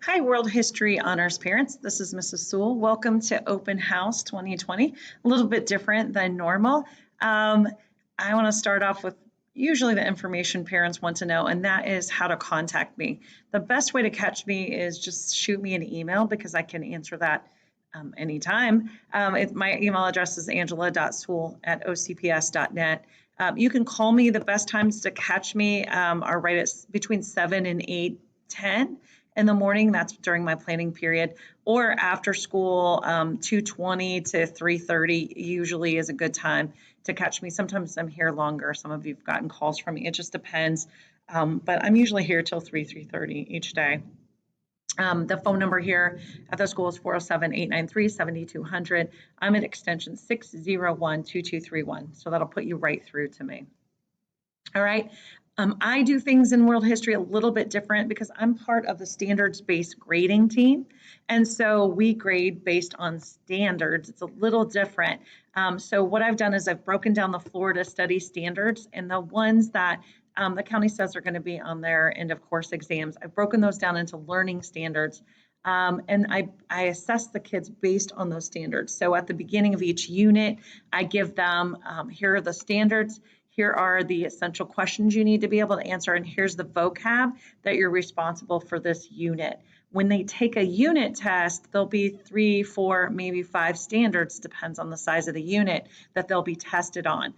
Hi, World History Honors parents. This is Mrs. Sewell. Welcome to Open House 2020. A little bit different than normal. I want to start off with usually the information parents want to know, and that is how to contact me. The best way to catch me is just shoot me an email because I can answer that anytime. My email address is angela.sewell@ocps.net. You can call me. The best times to catch me are right at between 7 and 8:10 in the morning. That's during my planning period, or after school, 2:20 to 3:30 usually is a good time to catch me. Sometimes I'm here longer. Some of you've gotten calls from me. It just depends. But I'm usually here till 3:30 each day. The phone number here at the school is 407-893-7200. I'm at extension 601-2231. So that'll put you right through to me. All right. I do things in world history a little bit different because I'm part of the standards-based grading team. And so we grade based on standards. It's a little different. So what I've done is I've broken down the Florida study standards and the ones that the county says are going to be on their end of course exams. I've broken those down into learning standards. And I assess the kids based on those standards. So at the beginning of each unit, I give them, here are the standards. Here are the essential questions you need to be able to answer, and here's the vocab that you're responsible for this unit. When they take a unit test, there'll be 3, 4, maybe 5 standards, depends on the size of the unit, that they'll be tested on.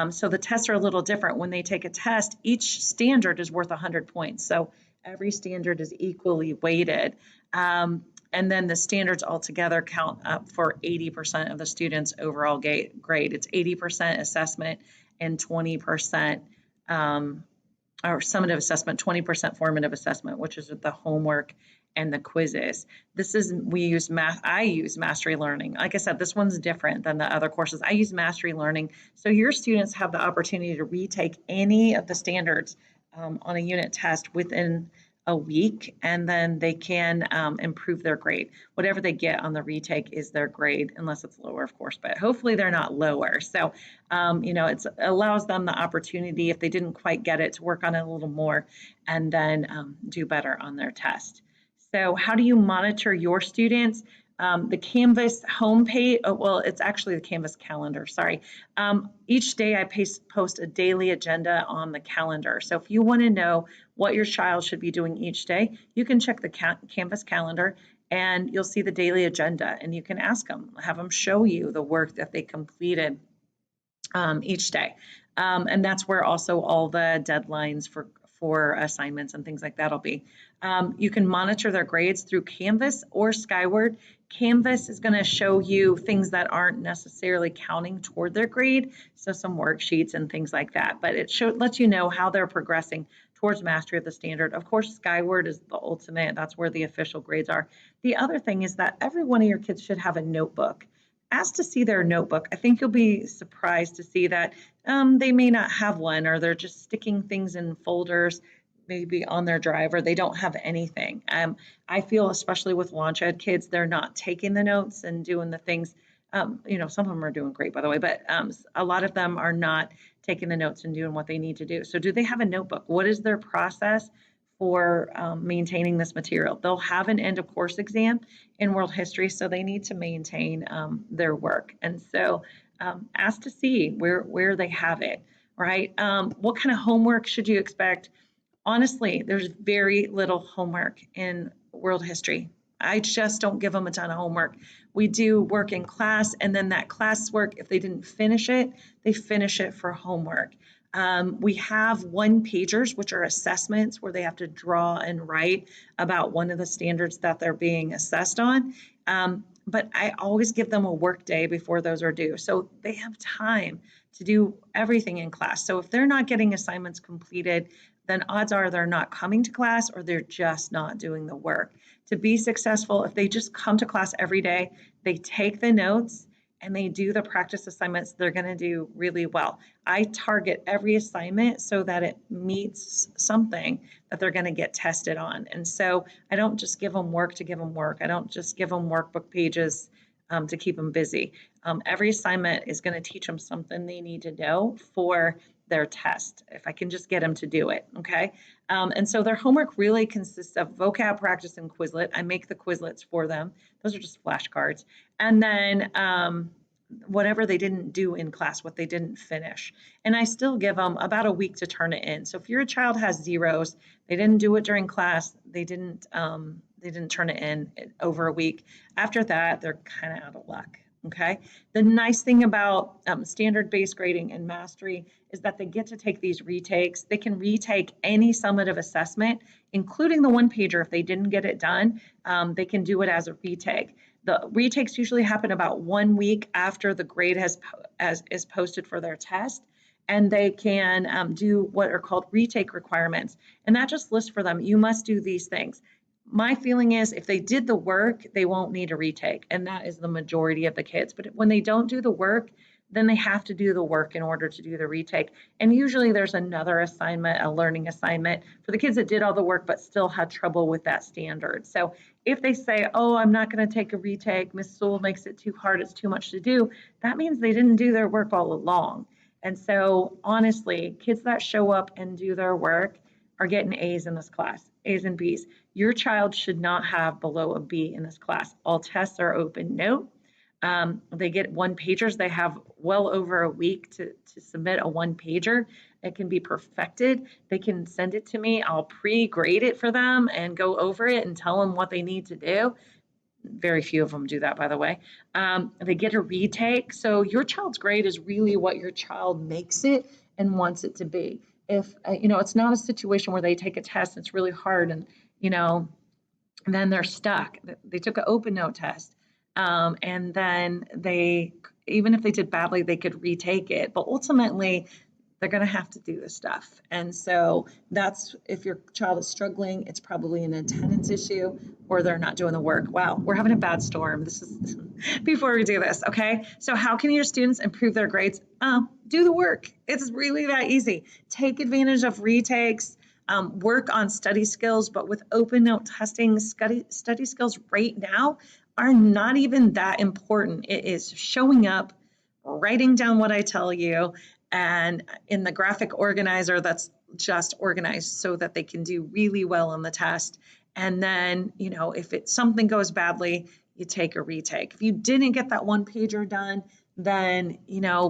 So the tests are a little different. When they take a test, each standard is worth 100 points. So every standard is equally weighted. And then the standards altogether count up for 80% of the students' overall grade. It's 80% assessment and 20% or summative assessment, 20% formative assessment, which is the homework and the quizzes. I use Mastery Learning. Like I said, this one's different than the other courses. I use Mastery Learning. So your students have the opportunity to retake any of the standards on a unit test within a week, and then they can improve their grade. Whatever they get on the retake is their grade, unless it's lower, of course, but hopefully they're not lower. So, it allows them the opportunity, if they didn't quite get it, to work on it a little more and then do better on their test. So how do you monitor your students? The Canvas homepage, it's actually the Canvas calendar, sorry. Each day I post a daily agenda on the calendar. So if you want to know what your child should be doing each day, you can check the Canvas calendar and you'll see the daily agenda, and you can ask them, have them show you the work that they completed each day. And that's where also all the deadlines for assignments and things like that will be. You can monitor their grades through Canvas or Skyward. Canvas is going to show you things that aren't necessarily counting toward their grade, so some worksheets and things like that, but it lets you know how they're progressing towards mastery of the standard. Of course, Skyward is the ultimate. That's where the official grades are. The other thing is that every one of your kids should have a notebook. Ask to see their notebook. I think you'll be surprised to see that they may not have one, or they're just sticking things in folders, maybe on their drive, or they don't have anything. I feel, especially with launch ed kids, they're not taking the notes and doing the things. Some of them are doing great, by the way, but a lot of them are not taking the notes and doing what they need to do. So do they have a notebook? What is their process for maintaining this material? They'll have an end of course exam in world history, so they need to maintain their work. And so ask to see where they have it, right? What kind of homework should you expect? Honestly, there's very little homework in world history. I just don't give them a ton of homework. We do work in class, and then that class work, if they didn't finish it, they finish it for homework. We have one-pagers, which are assessments where they have to draw and write about one of the standards that they're being assessed on. But I always give them a work day before those are due. So they have time to do everything in class. So if they're not getting assignments completed, then odds are they're not coming to class, or they're just not doing the work. To be successful, if they just come to class every day, they take the notes, and they do the practice assignments, they're going to do really well. I target every assignment so that it meets something that they're going to get tested on. And so I don't just give them work to give them work. I don't just give them workbook pages to keep them busy. Every assignment is going to teach them something they need to know for their test, if I can just get them to do it, okay? And so their homework really consists of vocab practice and Quizlet. I make the Quizlets for them. Those are just flashcards. And then whatever they didn't do in class, what they didn't finish. And I still give them about a week to turn it in. So if your child has zeros, they didn't do it during class, they didn't turn it in over a week. After that, they're kind of out of luck. Okay. The nice thing about standard-based grading and mastery is that they get to take these retakes. They can retake any summative assessment, including the one-pager. If they didn't get it done, they can do it as a retake. The retakes usually happen about 1 week after the grade is posted for their test, and they can do what are called retake requirements. And that just lists for them, you must do these things. My feeling is if they did the work, they won't need a retake, and that is the majority of the kids. But when they don't do the work, then they have to do the work in order to do the retake. And usually there's another assignment, a learning assignment for the kids that did all the work but still had trouble with that standard. So if they say, oh, I'm not going to take a retake, Miss Sewell makes it too hard, it's too much to do, that means they didn't do their work all along. And so honestly, kids that show up and do their work are getting A's in this class, A's and B's. Your child should not have below a B in this class. All tests are open note. They get one-pagers. They have well over a week to submit a one-pager. It can be perfected. They can send it to me. I'll pre-grade it for them and go over it and tell them what they need to do. Very few of them do that, by the way. They get a retake. So your child's grade is really what your child makes it and wants it to be. If, it's not a situation where they take a test, it's really hard and, then they're stuck. They took an open note test. And then even if they did badly, they could retake it. But ultimately, they're going to have to do the stuff. And so if your child is struggling, it's probably an attendance issue or they're not doing the work. Wow, we're having a bad storm. This is before we do this, okay? So how can your students improve their grades? Do the work. It's really that easy. Take advantage of retakes. Work on study skills, but with open note testing, study skills right now are not even that important. It is showing up, writing down what I tell you, and in the graphic organizer that's just organized so that they can do really well on the test. And then, if something goes badly, you take a retake. If you didn't get that one pager done, then,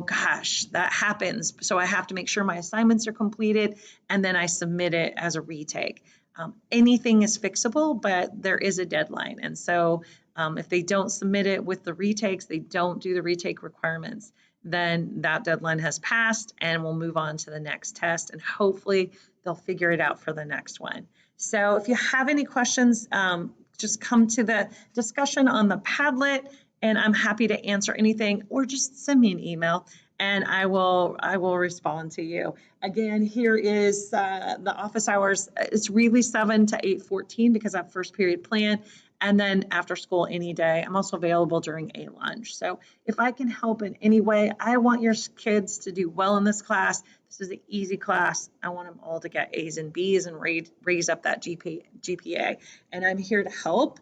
gosh, that happens. So I have to make sure my assignments are completed and then I submit it as a retake. Anything is fixable, but there is a deadline. And so if they don't submit it with the retakes, they don't do the retake requirements, then that deadline has passed and we'll move on to the next test and hopefully they'll figure it out for the next one. So if you have any questions, just come to the discussion on the Padlet and I'm happy to answer anything or just send me an email and I will respond to you. Again, here is the office hours. It's really 7 to 8:14 because I have first period plan. And then after school any day. I'm also available during a lunch. So if I can help in any way, I want your kids to do well in this class. This is an easy class. I want them all to get A's and B's and raise up that GPA. And I'm here to help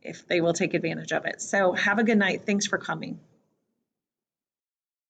if they will take advantage of it. So have a good night. Thanks for coming.